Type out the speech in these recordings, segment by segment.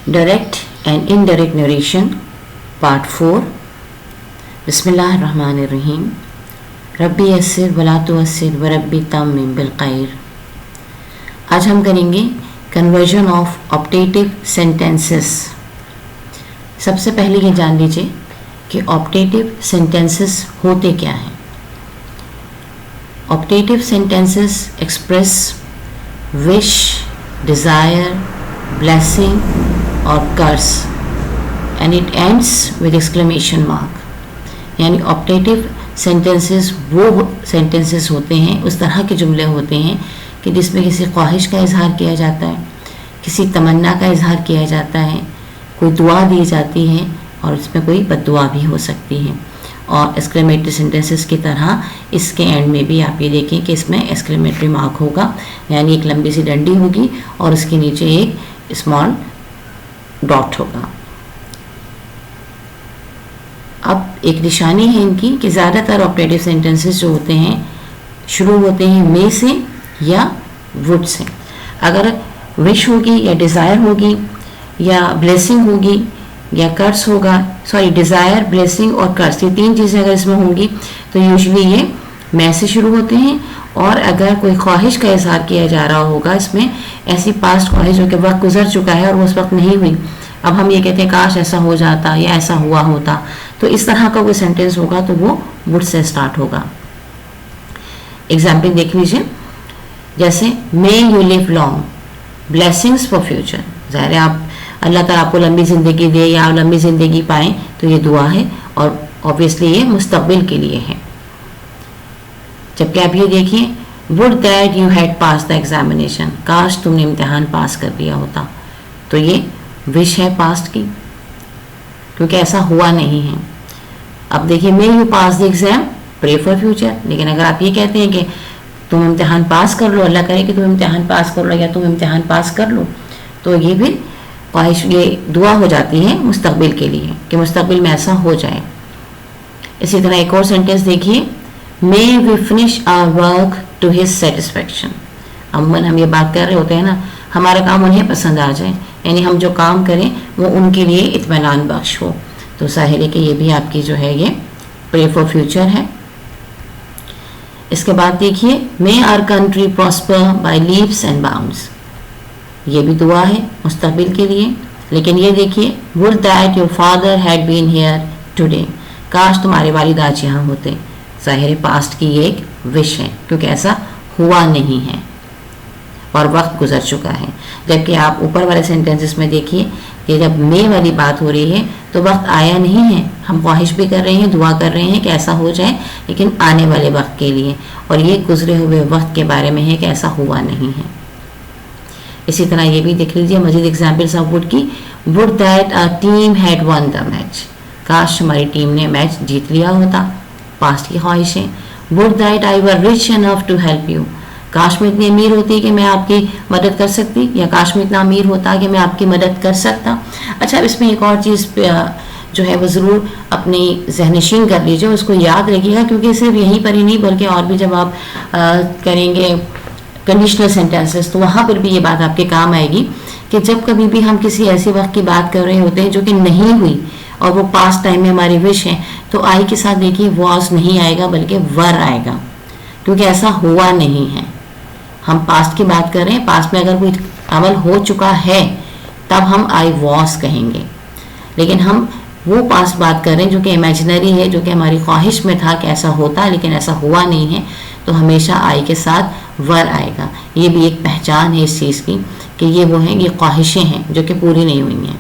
Direct and indirect narration, part 4. Bismillahirrahmanirrahim. रब्बी यस्सिर वला तुअस्सिर व रब्बी तम्मिम bill खैर। आज हम करेंगे कन्वर्जन ऑफ ऑप्टेटिव सेंटेंसेस। सबसे पहले ये जान लीजिए कि ऑप्टेटिव सेंटेंसेस होते क्या हैं। Optative sentences express wish, desire, blessing और curse and it ends with exclamation mark. यानी ऑप्टेटिव सेंटेंसेस वो सेंटेंसेस होते हैं, उस तरह के जुमले होते हैं कि जिसमें किसी ख्वाहिश का इजहार किया जाता है, किसी तमन्ना का इजहार किया जाता है, कोई दुआ दी जाती है और इसमें कोई बद्दुआ भी हो सकती है। और एक्सक्लेमेटरी सेंटेंसेस की तरह इसके एंड में भी आप ये देखें कि इसमें एक्सक्लेमेटरी मार्क होगा, यानी एक लंबी सी डंडी होगी और उसके नीचे एक स्मॉल डॉट होगा। अब एक निशानी है इनकी कि ज़्यादातर ऑप्टेटिव सेंटेंसेस जो होते हैं शुरू होते हैं मे से या वुड से। अगर विश होगी या डिज़ायर होगी या ब्लेसिंग होगी या कर्स होगा, डिज़ायर, ब्लेसिंग और कर्स, ये तीन चीज़ें अगर इसमें होंगी तो यूजुअली ये मैं से शुरू होते हैं। और अगर कोई ख्वाहिश का इजहार किया जा रहा होगा, इसमें ऐसी पास्ट ख्वाहिश जो कि वक्त गुजर चुका है और वो उस वक्त नहीं हुई, अब हम ये कहते हैं काश ऐसा हो जाता या ऐसा हुआ होता, तो इस तरह का कोई सेंटेंस होगा तो वो वुड से स्टार्ट होगा। एग्जाम्पल देख लीजिए, जैसे may you live long, blessings for future. ज़ाहिर है आप अल्लाह ताला आपको लंबी ज़िंदगी दे या आप लंबी ज़िंदगी पाएँ, तो ये दुआ है और ऑब्वियसली ये मुस्तकबिल के लिए है। जबकि आप ये देखिए, would that you had pass the examination, काश तुमने इम्तिहान पास कर दिया होता, तो ये विश है पास्ट की, क्योंकि ऐसा हुआ नहीं है। अब देखिए, may you pass the exam, pray for future. लेकिन अगर आप ये कहते हैं कि तुम इम्तिहान पास कर लो, अल्लाह करे कि तुम इम्तिहान पास कर लो या तुम इम्तिहान पास कर लो, तो ये भी ख्वाहिश, ये दुआ हो जाती है मुस्तकबिल के लिए कि मुस्तकबिल में ऐसा हो जाए। इसी तरह एक और सेंटेंस देखिए, may we finish our work to his satisfaction. अमूमन हम ये बात कर रहे होते हैं ना, हमारा काम उन्हें पसंद आ जाए, यानी हम जो काम करें वो उनके लिए इत्मीनान बख्श हो, तो ज़ाहिर है कि ये भी आपकी जो है ये प्रे फॉर फ्यूचर है। इसके बाद देखिए, may our country prosper by leaps and bounds, ये भी दुआ है मुस्तकबिल के लिए। लेकिन ये देखिए, would that your father had been here today, काश तुम्हारे वालिद आज यहाँ होते। ज़ाहिर पास्ट की ये एक विश है, क्योंकि ऐसा हुआ नहीं है और वक्त गुजर चुका है। जबकि आप ऊपर वाले सेंटेंसेस में देखिए कि जब मे वाली बात हो रही है तो वक्त आया नहीं है, हम ख्वाहिश भी कर रहे हैं, दुआ कर रहे हैं कि ऐसा हो जाए, लेकिन आने वाले वक्त के लिए, और ये गुजरे हुए वक्त के बारे में है कि ऐसा हुआ नहीं है। इसी तरह ये भी देख लीजिए मजीद एग्जाम्पल्स ऑफ वुड की, would that our team had won the match, काश हमारी टीम ने मैच जीत लिया होता, पास्ट की ख्वाहिश है। Would that I were rich enough to help you, काश मैं इतनी अमीर होती कि मैं आपकी मदद कर सकती, या काश मैं इतना अमीर होता कि मैं आपकी मदद कर सकता। अच्छा, इसमें एक और चीज़ जो है वो ज़रूर अपनी ज़हनशीन कर लीजिए, उसको याद रखिएगा, क्योंकि सिर्फ यहीं पर ही नहीं बल्कि और भी जब आप करेंगे कंडीशनल सेंटेंसेस तो वहाँ पर भी ये बात आपके काम आएगी कि जब कभी भी हम किसी ऐसे वक्त की बात कर रहे होते हैं जो कि नहीं हुई और वो पास्ट टाइम में हमारी विश है, तो आई के साथ देखिए वॉज नहीं आएगा बल्कि वर आएगा, क्योंकि ऐसा हुआ नहीं है। हम पास्ट की बात कर रहे हैं, पास्ट में अगर कोई अमल हो चुका है तब हम आई वॉज कहेंगे, लेकिन हम वो पास्ट बात कर रहे हैं जो कि इमेजिनरी है, जो कि हमारी ख्वाहिश में था कि ऐसा होता लेकिन ऐसा हुआ नहीं है, तो हमेशा आई के साथ वर आएगा। ये भी एक पहचान है इस चीज़ की कि ये वो हैं, ये ख्वाहिशें हैं जो कि पूरी नहीं हुई हैं।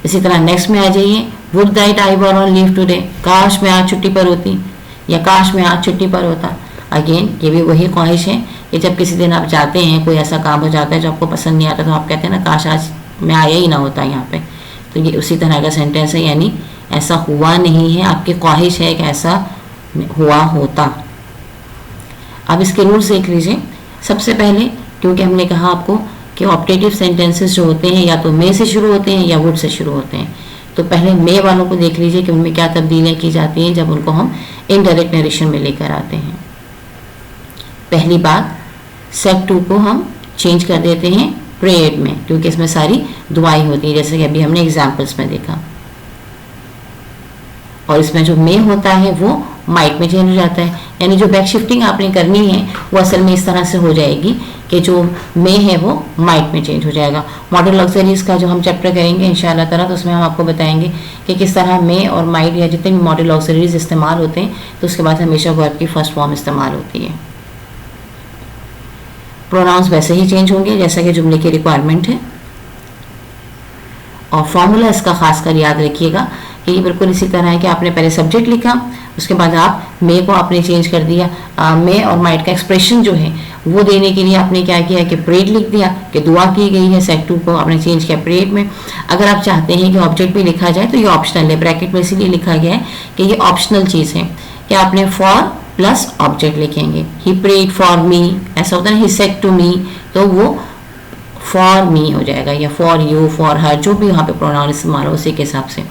इसी तरह नेक्स्ट में आ जाइए, would that I were on leave today, काश मैं आज छुट्टी पर होती या काश मैं आज छुट्टी पर होता। अगेन ये भी वही ख्वाहिश है कि जब किसी दिन आप जाते हैं, कोई ऐसा काम हो जाता है जो आपको पसंद नहीं आता, तो आप कहते हैं ना काश आज मैं आया ही ना होता यहाँ पे, तो ये उसी तरह का सेंटेंस है, यानी ऐसा हुआ नहीं है, आपकी ख्वाहिश है कि ऐसा हुआ होता। अब इसके रूल्स देख लीजिए। सबसे पहले, क्योंकि हमने कहा आपको कि ऑप्टेटिव सेंटेंसेस जो होते हैं या तो मे से शुरू होते हैं या वुड से शुरू होते हैं, तो पहले मे वालों को देख लीजिए कि उनमें क्या तब्दीलियाँ की जाती हैं जब उनको हम इनडायरेक्ट नरेशन में लेकर आते हैं। पहली बात, सेट 2 को हम चेंज कर देते हैं प्रेयर्ड में, क्योंकि इसमें सारी दुआएं होती हैं जैसे कि अभी हमने एग्जाम्पल्स में देखा। और इसमें जो मे होता है वो माइट में चेंज हो जाता है, यानी जो बैक शिफ्टिंग आपने करनी है वो असल में इस तरह से हो जाएगी कि जो मे है वो माइट में चेंज हो जाएगा। मॉडल ऑक्सिलरीज का जो हम चैप्टर करेंगे इंशाल्लाह ताला, तो उसमें हम आपको बताएंगे कि किस तरह मे और माइट या जितने भी मॉडल ऑक्सिलरीज इस्तेमाल होते हैं तो उसके बाद हमेशा वर्ब की फर्स्ट फॉर्म इस्तेमाल होती है। प्रोनाउंस वैसे ही चेंज होंगे जैसा कि जुमले की रिक्वायरमेंट है। और फॉर्मूला इसका खासकर याद रखिएगा कि ये बिल्कुल इसी तरह है कि आपने पहले सब्जेक्ट लिखा, उसके बाद आप मे को आपने चेंज कर दिया। मे और माइट का एक्सप्रेशन जो है वो देने के लिए आपने क्या किया कि प्रेड लिख दिया कि दुआ की गई है। सेट 2 को आपने चेंज किया प्रेड में। अगर आप चाहते हैं कि ऑब्जेक्ट भी लिखा जाए तो ये ऑप्शनल है, ब्रैकेट में इसीलिए लिखा गया है कि ये ऑप्शनल चीज़ है कि आपने फॉर प्लस ऑब्जेक्ट लिखेंगे। ही प्रेड फॉर मी, ऐसा होता है ही सेड टू मी, तो वो फॉर मी हो जाएगा या फॉर यू, फॉर हर, जो भी वहाँ पे प्रोनाउन इस्तेमाल हो उसी के हिसाब से।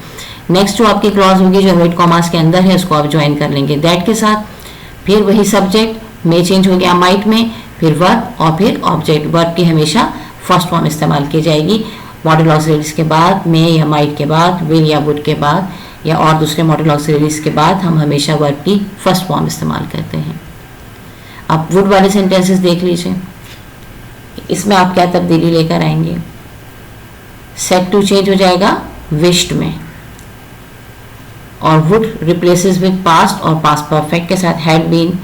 नेक्स्ट जो आपकी क्लॉज होगी जो इन्वर्टेड कॉमास के अंदर है उसको आप ज्वाइन कर लेंगे दैट के साथ। फिर वही सब्जेक्ट में चेंज हो गया माइट में, फिर वर्ब और फिर ऑब्जेक्ट। वर्ब की हमेशा फर्स्ट फॉर्म इस्तेमाल की जाएगी। मॉडल ऑक्सिलरीज के बाद, में या माइट के बाद, विल या वुड के बाद या और दूसरे मॉडल ऑक्सिलरीज के बाद हम हमेशा वर्ब की फर्स्ट फॉर्म इस्तेमाल करते हैं। आप वुड वाले सेंटेंसेस देख लीजिए, इसमें आप क्या तब्दीली लेकर आएंगे। सेड टू चेंज हो जाएगा विश्ड में, और वुड रिप्लेसेस विद पास्ट और पास्ट परफेक्ट के साथ हैड बीन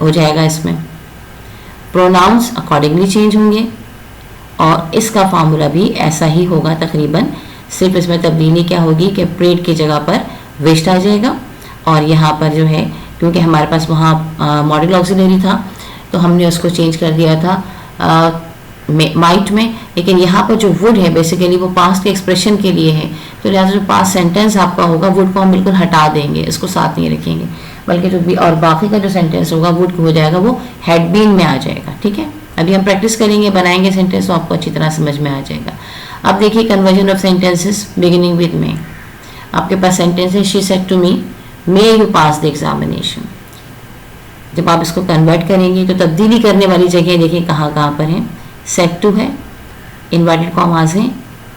हो जाएगा इसमें। प्रोनाउंस अकॉर्डिंगली चेंज होंगे और इसका फार्मूला भी ऐसा ही होगा तकरीबन, सिर्फ इसमें तब्दीली क्या होगी कि प्रेड की जगह पर विश्ड आ जाएगा। और यहाँ पर जो है क्योंकि हमारे पास वहाँ मॉडल ऑक्सिलरी था तो हमने उसको चेंज कर दिया था माइट में, लेकिन यहाँ पर जो वुड है बेसिकली वो पास्ट के एक्सप्रेशन के लिए है, तो लिहाजा जो पास्ट सेंटेंस आपका होगा वुड को हम बिल्कुल हटा देंगे, इसको साथ नहीं रखेंगे, बल्कि जो भी और बाकी का जो सेंटेंस होगा वुड हो जाएगा वो हैड बीन में आ जाएगा। ठीक है, अभी हम प्रैक्टिस करेंगे, बनाएंगे सेंटेंस तो आपको अच्छी तरह समझ में आ जाएगा। अब देखिए conversion of sentences beginning with may. आपके पास सेंटेंस है she said to me may you pass the examination. जब आप इसको कन्वर्ट करेंगे तो तब्दीली करने वाली जगह देखिए कहाँ कहाँ पर है। सेड टू है, इन्वर्टेड कॉमास है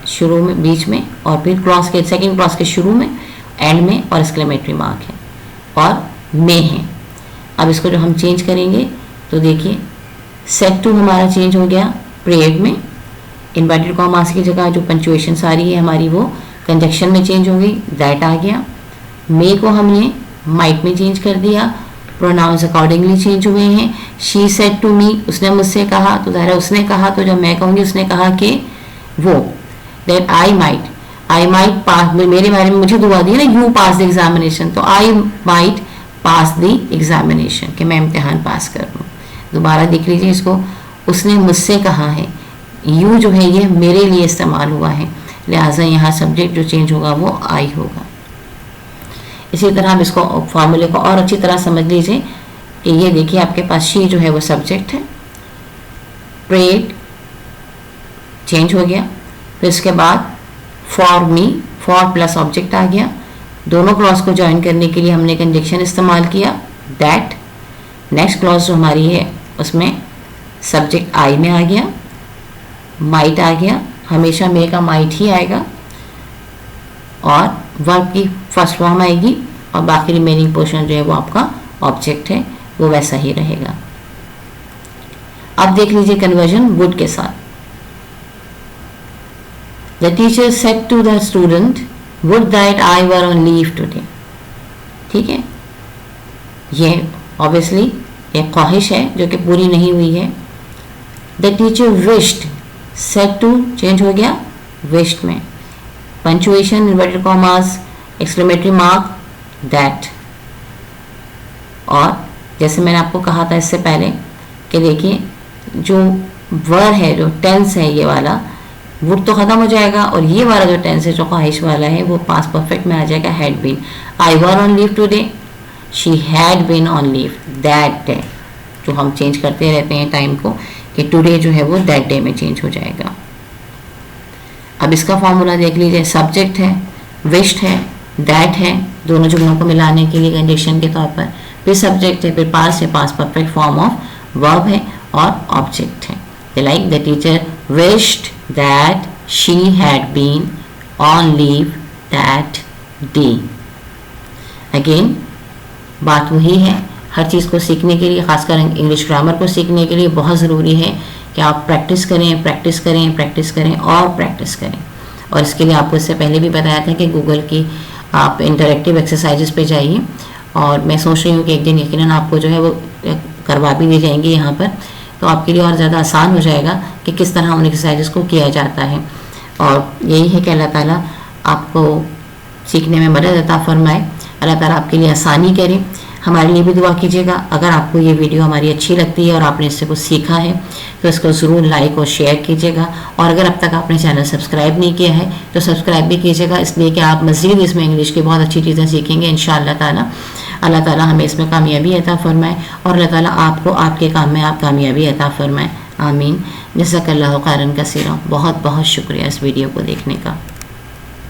शुरू में, बीच में, और फिर क्लॉज के सेकंड क्लॉज के शुरू में, एंड में, और एक्सक्लेमेटरी मार्क है और मे है। अब इसको जो हम चेंज करेंगे तो देखिए सेड टू हमारा चेंज हो गया प्रेड में, इन्वर्टेड कॉमास की जगह जो पंचुएशन सारी है हमारी वो कंजक्शन में चेंज हो गई, दैट आ गया। मे को हमने माइट में चेंज कर दिया, प्रोनाउंस अकॉर्डिंगली चेंज हुए हैं। शी सेड टू मी, उसने मुझसे कहा, तो ज़ाहिर उसने कहा, तो जब मैं कहूँगी उसने कहा कि वो, दैट आई माइट पास, मेरे बारे में मुझे दुआ दी ना, यू पास द एग्जामिनेशन, तो I might pass the examination कि मैं इम्तिहान पास कर लूँ। दोबारा देख लीजिए इसको, उसने मुझसे कहा है, यू जो है ये मेरे लिए इस्तेमाल हुआ है, लिहाजा यहाँ सब्जेक्ट जो चेंज होगा वो आई होगा। इसी तरह हम इसको फॉर्मूले को और अच्छी तरह समझ लीजिए कि ये देखिए आपके पास शी जो है वो सब्जेक्ट है, प्रेड चेंज हो गया, फिर इसके बाद for me, for plus object आ गया। दोनों क्लॉज को ज्वाइन करने के लिए हमने कंजक्शन इस्तेमाल किया दैट। नेक्स्ट क्लॉज जो हमारी है उसमें सब्जेक्ट आई में आ गया, माइट आ गया, हमेशा मे का माइट ही आएगा, और वर्ब की फर्स्ट फॉर्म आएगी, और बाकी रिमेनिंग पोर्शन जो है वो आपका ऑब्जेक्ट है वो वैसा ही रहेगा। अब देख लीजिए कन्वर्जन वुड के साथ। The teacher said to the student would that I were on leave today. ठीक है, ये ऑब्वियसली एक ख्वाहिश है जो कि पूरी नहीं हुई है। The teacher wished, said to change हो गया विश्ड में, punctuation inverted commas, exclamatory mark, that. और जैसे मैंने आपको कहा था इससे पहले कि देखिए जो वर है, जो टेंस है ये वाला, वुड तो ख़त्म हो जाएगा, और ये वाला जो टेंस है जो ख्वाहिश वाला है वो पास्ट परफेक्ट में आ जाएगा had been. I were on leave today, she had been on leave that day, जो हम चेंज करते रहते हैं टाइम को कि टुडे जो है वो दैट डे में चेंज हो जाएगा। अब इसका फॉर्मूला देख लीजिए, सब्जेक्ट है, विश्ड है, दैट है, दोनों जुमलों को मिलाने के लिए कंडीशन के तौर पर, फिर सब्जेक्ट है, फिर पास्ट है, past perfect form of verb है, और ऑब्जेक्ट है। Like the teacher wished that she had been on leave that day. Again, बात वही है, हर चीज़ को सीखने के लिए, खासकर इंग्लिश ग्रामर को सीखने के लिए बहुत ज़रूरी है कि आप प्रैक्टिस करें, प्रैक्टिस करें, प्रैक्टिस करें और प्रैक्टिस करें. और इसके लिए आपको इससे पहले भी बताया था कि गूगल की आप इंटरेक्टिव एक्सरसाइजेस पे जाइए, और मैं सोच रही हूँ कि एक दिन यकीनन आपको जो है वो करवा भी दी जाएंगी यहाँ पर, तो आपके लिए और ज़्यादा आसान हो जाएगा कि किस तरह उन एक्सरसाइजेस को किया जाता है. और यही है कि अल्लाह ताला आपको सीखने में मदद अता फरमाए, अल्लाह ताला आपके लिए आसानी करे. हमारे लिए भी दुआ कीजिएगा. अगर आपको ये वीडियो हमारी अच्छी लगती है और आपने इससे कुछ सीखा है तो इसको ज़रूर लाइक और शेयर कीजिएगा. और अगर अब तक आपने चैनल सब्सक्राइब नहीं किया है तो सब्सक्राइब भी कीजिएगा, इसलिए कि आप मज़ीद इसमें इंग्लिश की बहुत अच्छी चीज़ें सीखेंगे इंशाअल्लाह ताला. अल्लाह ताला हमें इसमें कामयाबी अता फरमाए और अल्लाह ताला आपको आपके काम में आप कामयाबी अता फरमाए. आमीन. जज़ाकल्लाहु खैरन कसीरा. बहुत बहुत शुक्रिया इस वीडियो को देखने का.